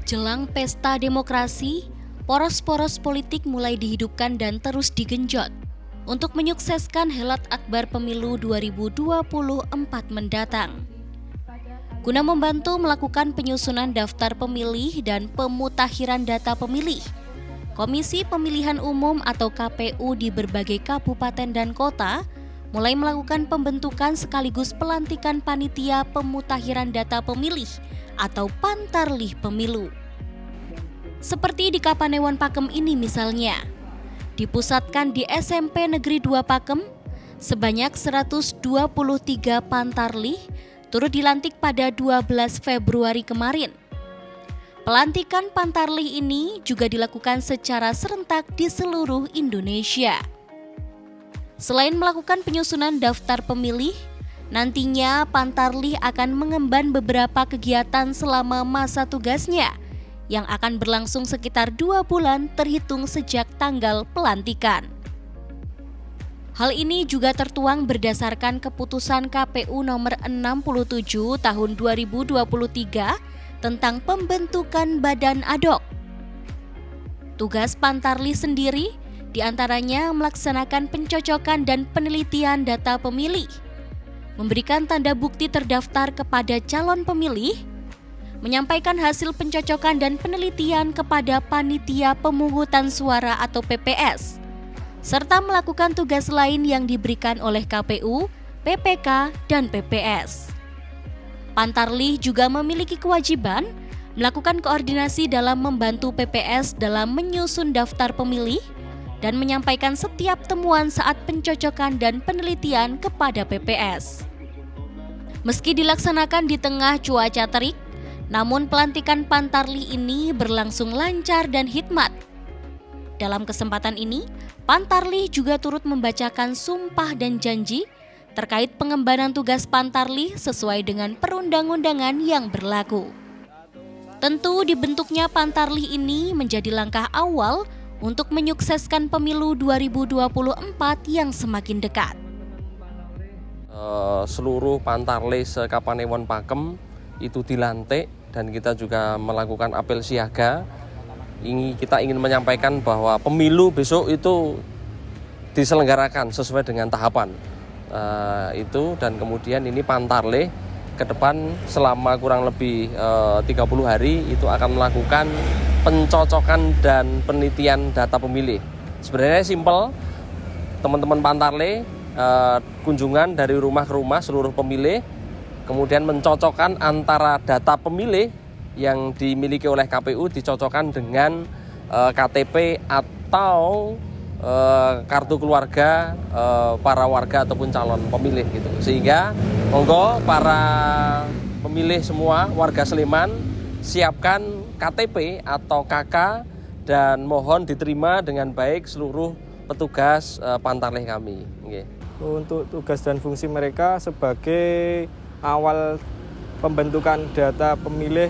Jelang pesta demokrasi, poros-poros politik mulai dihidupkan dan terus digenjot untuk menyukseskan Helat Akbar Pemilu 2024 mendatang. Guna membantu melakukan penyusunan daftar pemilih dan pemutakhiran data pemilih, Komisi Pemilihan Umum atau KPU di berbagai kabupaten dan kota mulai melakukan pembentukan sekaligus pelantikan panitia pemutakhiran data pemilih atau Pantarlih Pemilu. Seperti di Kapanewon Pakem ini misalnya, dipusatkan di SMP Negeri 2 Pakem, sebanyak 123 Pantarlih turut dilantik pada 12 Februari kemarin. Pelantikan Pantarlih ini juga dilakukan secara serentak di seluruh Indonesia. Selain melakukan penyusunan daftar pemilih, nantinya Pantarlih akan mengemban beberapa kegiatan selama masa tugasnya yang akan berlangsung sekitar 2 bulan terhitung sejak tanggal pelantikan. Hal ini juga tertuang berdasarkan keputusan KPU nomor 67 tahun 2023 tentang pembentukan badan ad hoc. Tugas Pantarlih sendiri diantaranya melaksanakan pencocokan dan penelitian data pemilih, memberikan tanda bukti terdaftar kepada calon pemilih, menyampaikan hasil pencocokan dan penelitian kepada Panitia Pemungutan Suara atau PPS, serta melakukan tugas lain yang diberikan oleh KPU, PPK, dan PPS. Pantarlih juga memiliki kewajiban melakukan koordinasi dalam membantu PPS dalam menyusun daftar pemilih dan menyampaikan setiap temuan saat pencocokan dan penelitian kepada PPS. Meski dilaksanakan di tengah cuaca terik, namun pelantikan Pantarlih ini berlangsung lancar dan hikmat. Dalam kesempatan ini, Pantarlih juga turut membacakan sumpah dan janji terkait pengembangan tugas Pantarlih sesuai dengan perundang-undangan yang berlaku. Tentu dibentuknya Pantarlih ini menjadi langkah awal untuk menyukseskan pemilu 2024 yang semakin dekat. Seluruh Pantarlih se-Kapanewon Pakem itu dilantik dan kita juga melakukan apel siaga. Kita ingin menyampaikan bahwa pemilu besok itu diselenggarakan sesuai dengan tahapan itu, dan kemudian ini Pantarlih ke depan selama kurang lebih 30 hari itu akan melakukan pencocokan dan penelitian data pemilih. Sebenarnya simpel, teman-teman Pantarlih kunjungan dari rumah ke rumah seluruh pemilih, kemudian mencocokkan antara data pemilih yang dimiliki oleh KPU dicocokkan dengan KTP atau kartu keluarga para warga ataupun calon pemilih gitu. Sehingga monggo para pemilih semua warga Sleman siapkan KTP atau KK dan mohon diterima dengan baik seluruh petugas Pantarlih kami. Untuk tugas dan fungsi mereka sebagai awal pembentukan data pemilih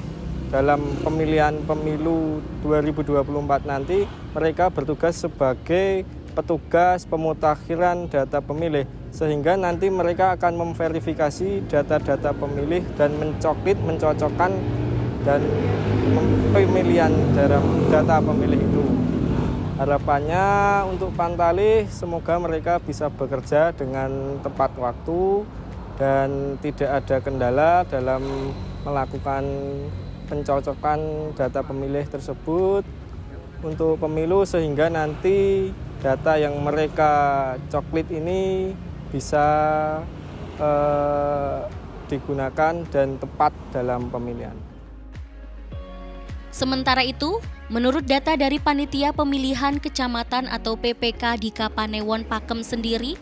dalam pemilihan pemilu 2024 nanti, mereka bertugas sebagai petugas pemutakhiran data pemilih, sehingga nanti mereka akan memverifikasi data-data pemilih dan mencocokkan dan pemilihan dalam data pemilih itu. Harapannya untuk Pantarlih semoga mereka bisa bekerja dengan tepat waktu dan tidak ada kendala dalam melakukan pencocokan data pemilih tersebut untuk pemilu, sehingga nanti data yang mereka coklit ini bisa digunakan dan tepat dalam pemilihan. Sementara itu, menurut data dari Panitia Pemilihan Kecamatan atau PPK di Kapanewon Pakem sendiri,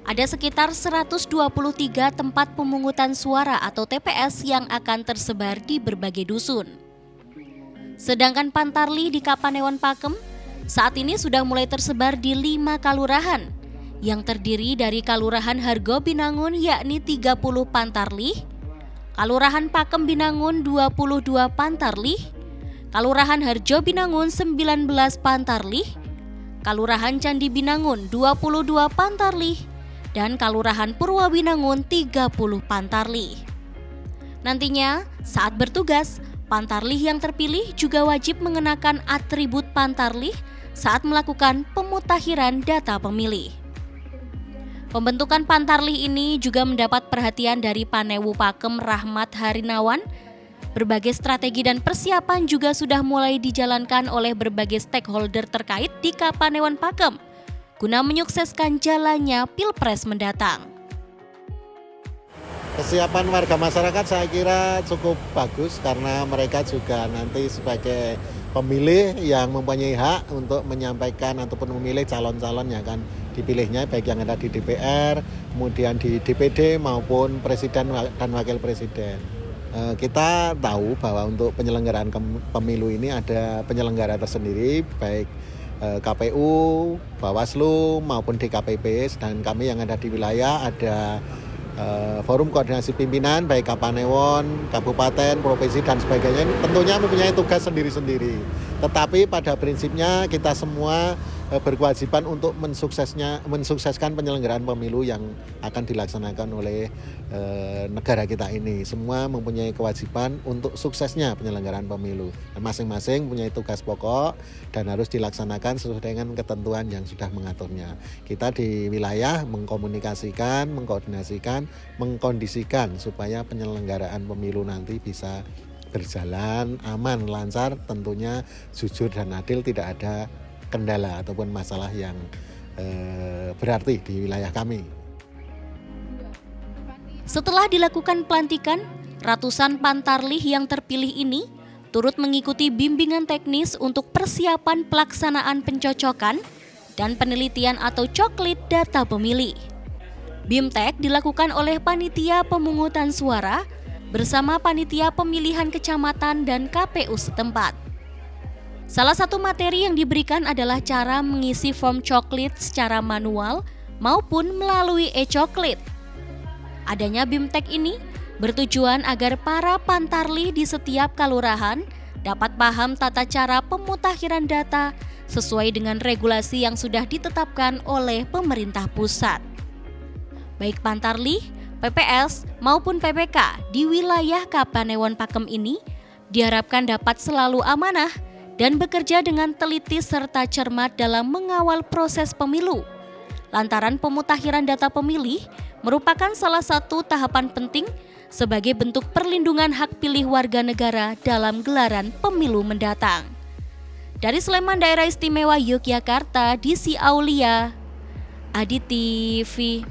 ada sekitar 123 tempat pemungutan suara atau TPS yang akan tersebar di berbagai dusun. Sedangkan Pantarlih di Kapanewon Pakem saat ini sudah mulai tersebar di 5 kalurahan yang terdiri dari Kalurahan Hargo Binangun yakni 30 Pantarlih, Kalurahan Pakem Binangun 22 Pantarlih, Kalurahan Harjo Binangun 19 Pantarlih, Kalurahan Candi Binangun 22 Pantarlih, dan Kalurahan Purwabinangun 30 Pantarlih. Nantinya, saat bertugas, Pantarlih yang terpilih juga wajib mengenakan atribut pantarlih saat melakukan pemutakhiran data pemilih. Pembentukan pantarlih ini juga mendapat perhatian dari Panewu Pakem Rahmat Harinawan. Berbagai strategi dan persiapan juga sudah mulai dijalankan oleh berbagai stakeholder terkait di Kapanewon Pakem guna menyukseskan jalannya Pilpres mendatang. Kesiapan warga masyarakat saya kira cukup bagus karena mereka juga nanti sebagai pemilih yang mempunyai hak untuk menyampaikan ataupun memilih calon-calon yang akan dipilihnya, baik yang ada di DPR, kemudian di DPD maupun presiden dan wakil presiden. Kita tahu bahwa untuk penyelenggaraan pemilu ini ada penyelenggara tersendiri, baik KPU, Bawaslu maupun DKPP, dan kami yang ada di wilayah ada forum koordinasi pimpinan baik Kapanewon, kabupaten, provinsi dan sebagainya, tentunya mempunyai tugas sendiri-sendiri. Tetapi pada prinsipnya kita semua berkewajiban untuk mensukseskan penyelenggaraan pemilu yang akan dilaksanakan oleh negara kita ini. Semua mempunyai kewajiban untuk suksesnya penyelenggaraan pemilu. Dan masing-masing mempunyai tugas pokok dan harus dilaksanakan sesuai dengan ketentuan yang sudah mengaturnya. Kita di wilayah mengkomunikasikan, mengkoordinasikan, mengkondisikan supaya penyelenggaraan pemilu nanti bisa berjalan aman, lancar, tentunya jujur dan adil, tidak ada kendala ataupun masalah yang berarti di wilayah kami. Setelah dilakukan pelantikan, ratusan pantarlih yang terpilih ini turut mengikuti bimbingan teknis untuk persiapan pelaksanaan pencocokan dan penelitian atau coklit data pemilih. BIMTEK dilakukan oleh Panitia Pemungutan Suara bersama Panitia Pemilihan Kecamatan dan KPU setempat. Salah satu materi yang diberikan adalah cara mengisi form coklit secara manual maupun melalui e-coklit. Adanya BIMTEK ini bertujuan agar para pantarlih di setiap kelurahan dapat paham tata cara pemutakhiran data sesuai dengan regulasi yang sudah ditetapkan oleh pemerintah pusat. Baik pantarlih, PPS maupun PPK di wilayah Kapanewon Pakem ini diharapkan dapat selalu amanah dan bekerja dengan teliti serta cermat dalam mengawal proses pemilu. Lantaran pemutakhiran data pemilih merupakan salah satu tahapan penting sebagai bentuk perlindungan hak pilih warga negara dalam gelaran pemilu mendatang. Dari Sleman, Daerah Istimewa Yogyakarta, Desi Aulia, Adi TV.